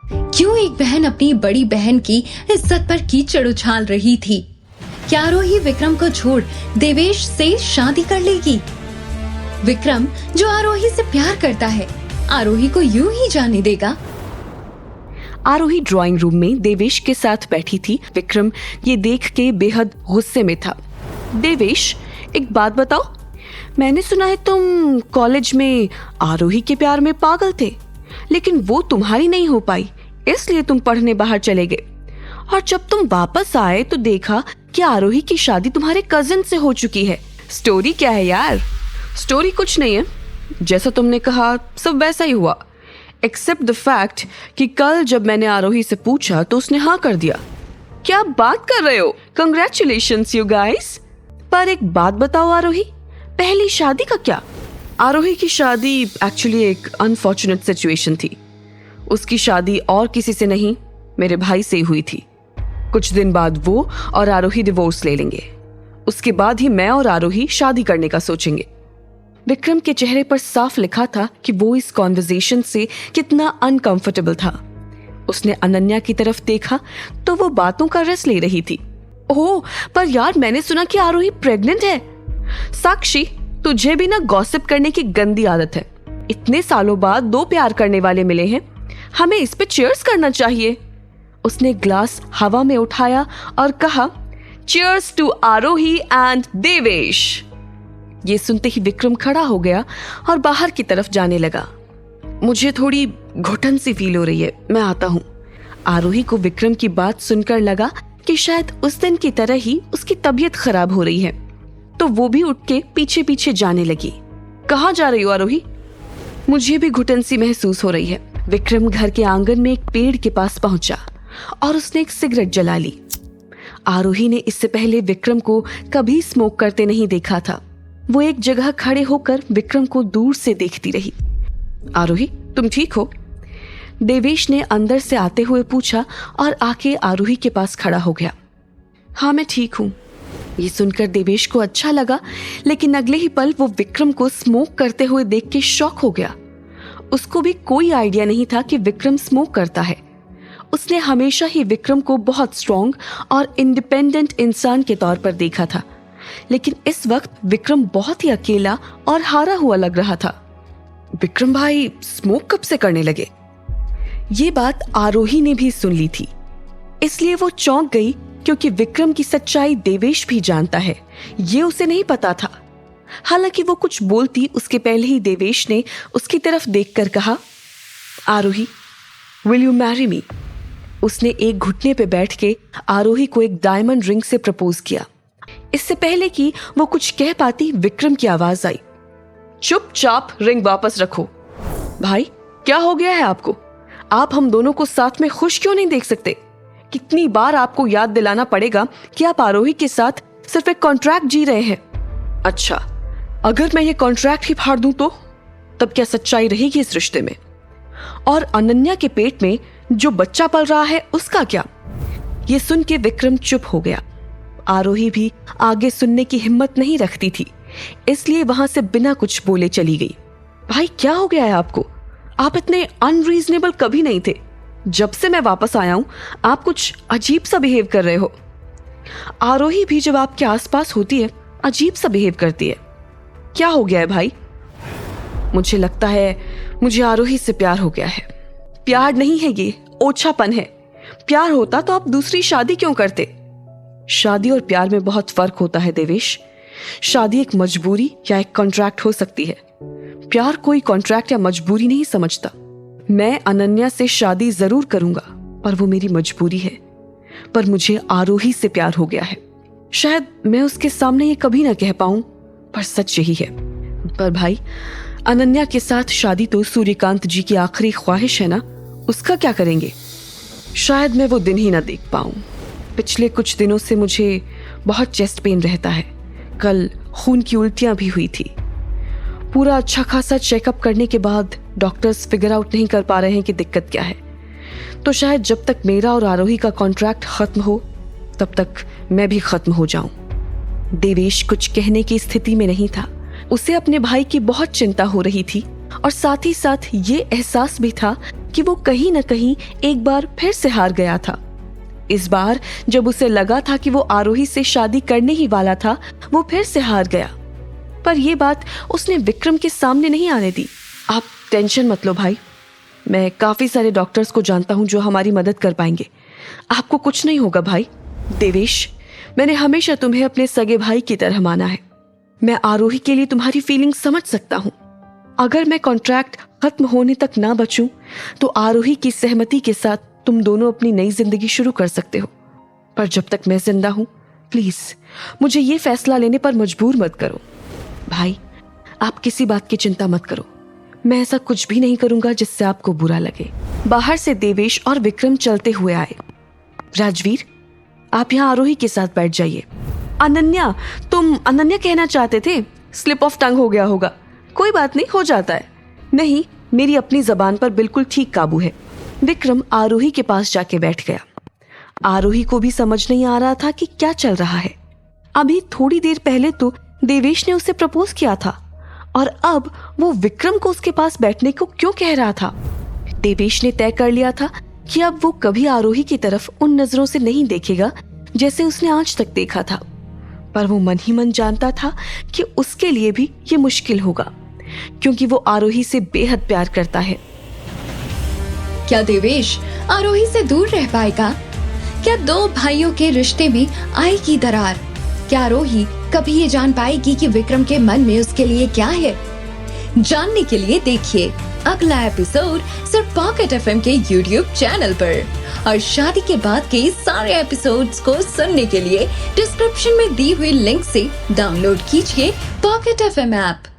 क्यों एक बहन अपनी बड़ी बहन की इज्जत पर कीचड़ उछाल रही थी? क्या आरोही विक्रम को छोड़ देवेश से शादी कर लेगी? विक्रम जो आरोही से प्यार करता है, आरोही को यूं ही जाने देगा? आरोही ड्राइंग रूम में देवेश के साथ बैठी थी। विक्रम ये देख के बेहद गुस्से में था। देवेश, एक बात बताओ, मैंने सुना है तुम कॉलेज में आरोही के प्यार में पागल थे, लेकिन वो तुम्हारी नहीं हो पाई, इसलिए तुम पढ़ने बाहर चले गए। और जब तुम वापस आए तो देखा कि आरोही की शादी तुम्हारे कजिन से हो चुकी है। स्टोरी क्या है यार? स्टोरी कुछ नहीं है, जैसा तुमने कहा सब वैसा ही हुआ, एक्सेप्ट द फैक्ट कि कल जब मैंने आरोही से पूछा तो उसने हाँ कर दिया। क्या बात कर रहे हो? Congratulations you guys. पर एक बात बताओ आरोही, पहली शादी का क्या? आरोही की शादी एक्चुअली एक अनफॉर्चुनेट सिचुएशन थी। उसकी शादी और किसी से नहीं, मेरे भाई से ही हुई थी। कुछ दिन बाद वो और आरोही डिवोर्स ले लेंगे, उसके बाद ही मैं और आरोही शादी करने का सोचेंगे। विक्रम के चेहरे पर साफ लिखा था कि वो इस कॉन्वर्सेशन से कितना अनकंफर्टेबल था। उसने अनन्या की तरफ देखा तो वो बातों का रस ले रही थी। ओह, पर यार मैंने सुना कि आरोही प्रेग्नेंट है। साक्षी, तुझे भी ना गॉसिप करने की गंदी आदत है। इतने सालों बाद दो प्यार करने वाले मिले हैं, हमें इस पे चीयर्स करना चाहिए। उसने ग्लास हवा में उठाया और कहा, cheers to Aarohi and Devesh. ये सुनते ही विक्रम खड़ा हो गया और बाहर की तरफ जाने लगा। मुझे थोड़ी घुटन सी फील हो रही है, मैं आता हूँ। आरोही को विक्रम की बात सुनकर लगा कि शायद उस दिन की तरह ही उसकी तबीयत खराब हो रही है, तो वो भी उठ के पीछे पीछे जाने लगी। कहाँ जा रही हो आरोही? मुझे भी घुटन सी महसूस हो रही है। विक्रम घर के आंगन में एक पेड़ के पास पहुंचा और उसने एक सिगरेट जला ली। आरोही ने इससे पहले विक्रम को कभी स्मोक करते नहीं देखा था। वो एक जगह खड़े होकर विक्रम को दूर से देखती रही। आरोही, तुम ठीक हो? देवेश ने अंदर से आते हुए पूछा और आके आरोही के पास खड़ा हो गया। हाँ, मैं ठीक हूँ। ये सुनकर देवेश को अच्छा लगा, लेकिन अगले ही पल वो विक्रम को स्मोक करते हुए देख के शॉक हो गया। उसको भी कोई आइडिया नहीं था कि विक्रम स्मोक करता है। उसने हमेशा ही विक्रम को बहुत स्ट्रॉन्ग और इंडिपेंडेंट इंसान के तौर पर देखा था, लेकिन इस वक्त विक्रम बहुत ही अकेला और हारा हुआ लग रहा था। विक्रम भाई स्मोक कब से करने लगे? ये बात आरोही ने भी सुन ली थी, इसलिए वो चौंक गई, क्योंकि विक्रम की सच्चाई देवेश भी जानता है, ये उसे नहीं पता था। हालांकि वो कुछ बोलती उसके पहले ही देवेश ने उसकी तरफ देखकर कहा, आरोही, विल यू मैरी मी? उसने एक घुटने पे बैठ के आरोही को एक डायमंड रिंग से प्रपोज किया। इससे पहले कि वो कुछ कह पाती, विक्रम की आवाज आई, चुपचाप रिंग वापस रखो। भाई, क्या हो गया है आपको? आप हम दोनों को साथ में खुश क्यों नहीं देख सकते? कितनी बार आपको याद दिलाना पड़ेगा कि आप आरोही के साथ सिर्फ एक कॉन्ट्रैक्ट जी रहे हैं। अच्छा, अगर मैं ये कॉन्ट्रैक्ट ही फाड़ दूं तो तब क्या सच्चाई रहेगी इस रिश्ते में? और अनन्या के पेट में जो बच्चा पल रहा है उसका क्या? ये सुन के विक्रम चुप हो गया। आरोही भी आगे सुनने की हिम्मत नहीं रखती थी, इसलिए वहां से बिना कुछ बोले चली गई। भाई, क्या हो गया है आपको? आप इतने अनरीजनेबल कभी नहीं थे। जब से मैं वापस आया हूं, आप कुछ अजीब सा बिहेव कर रहे हो। आरोही भी जब आपके आसपास होती है अजीब सा बिहेव करती है। क्या हो गया है भाई? मुझे लगता है मुझे आरोही से प्यार हो गया है। प्यार नहीं है, ये ओछापन है। प्यार होता तो आप दूसरी शादी क्यों करते? शादी और प्यार में बहुत फर्क होता है देवेश। शादी एक मजबूरी या एक कॉन्ट्रैक्ट हो सकती है, प्यार कोई कॉन्ट्रैक्ट या मजबूरी नहीं समझता। मैं अनन्या से शादी जरूर करूंगा, पर वो मेरी मजबूरी है। पर मुझे आरोही से प्यार हो गया है। शायद मैं उसके सामने ये कभी ना कह पाऊं, पर सच यही है। पर भाई, अनन्या के साथ शादी तो सूर्यकांत जी की आखिरी ख्वाहिश है ना, उसका क्या करेंगे? शायद मैं वो दिन ही ना देख पाऊं। पिछले कुछ दिनों से मुझे बहुत चेस्ट पेन रहता है। कल खून की उल्टियां भी हुई थी। पूरा अच्छा खासा चेकअप करने के बाद डॉक्टर्स फिगर आउट नहीं कर पा रहे हैं कि दिक्कत क्या है। तो शायद जब तक मेरा और आरोही का कॉन्ट्रैक्ट खत्म हो, तब तक मैं भी खत्म हो जाऊं। देवेश कुछ कहने की स्थिति में नहीं था। उसे अपने भाई की बहुत चिंता हो रही थी। और साथ ही साथ ये एहसास भी था कि वो कहीं न कहीं एक बार फिर से हार गया था। इस बार जब उसे लगा था कि वो आरोही से शादी करने ही वाला था, वो फिर से हार गया। पर ये बात उसने विक्रम के सामने नहीं आने दी। आप टेंशन मत लो भाई, मैं काफी सारे डॉक्टर्स को जानता हूँ जो हमारी मदद कर पाएंगे। आपको कुछ नहीं होगा भाई। देवेश, मैंने हमेशा तुम्हें अपने सगे भाई की तरह माना है। मैं आरोही के लिए तुम्हारी फीलिंग समझ सकता हूँ। अगर मैं कॉन्ट्रैक्ट खत्म होने तक ना बचूं, तो आरोही की सहमति के साथ तुम दोनों अपनी नई जिंदगी शुरू कर सकते हो। पर जब तक मैं जिंदा हूं, प्लीज मुझे ये फैसला लेने पर मजबूर मत करो। भाई, आप किसी बात की चिंता मत करो। मैं ऐसा कुछ भी नहीं करूंगा जिससे आपको बुरा लगे। बाहर से देवेश और विक्रम चलते हुए आए। राजवीर, आप यहाँ आरोही के साथ बैठ जाइए। अनन्या, तुम अनन्या कहना चाहते थे? स्लिप ऑफ टंग हो गया होगा। कोई बात नहीं, हो जाता है। नहीं, मेरी अपनी जबान पर बिल्कुल ठीक काबू है। विक्रम आरोही के पास जाके बैठ गया। आरोही को भी समझ नहीं आ रहा था कि क्या चल रहा है। अभी थोड़ी देर पहले तो देवेश ने उसे प्रपोज किया था और अब वो विक्रम को उसके पास बैठने को क्यों कह रहा था? देवेश ने तय कर लिया था कि अब वो कभी आरोही की तरफ उन नजरों से नहीं देखेगा जैसे उसने आज तक देखा था। पर वो मन ही मन जानता था कि उसके लिए भी ये मुश्किल होगा, क्योंकि वो आरोही से बेहद प्यार करता है। क्या देवेश आरोही से दूर रह पाएगा? क्या दो भाइयों के रिश्ते में आएगी दरार? क्या आरोही कभी ये जान पाएगी कि विक्रम के मन में उसके लिए क्या है? जानने के लिए देखिए अगला एपिसोड सिर्फ पॉकेट एफएम के YouTube चैनल पर। और शादी के बाद के सारे एपिसोड्स को सुनने के लिए डिस्क्रिप्शन में दी हुई लिंक से डाउनलोड कीजिए पॉकेट एफएम ऐप।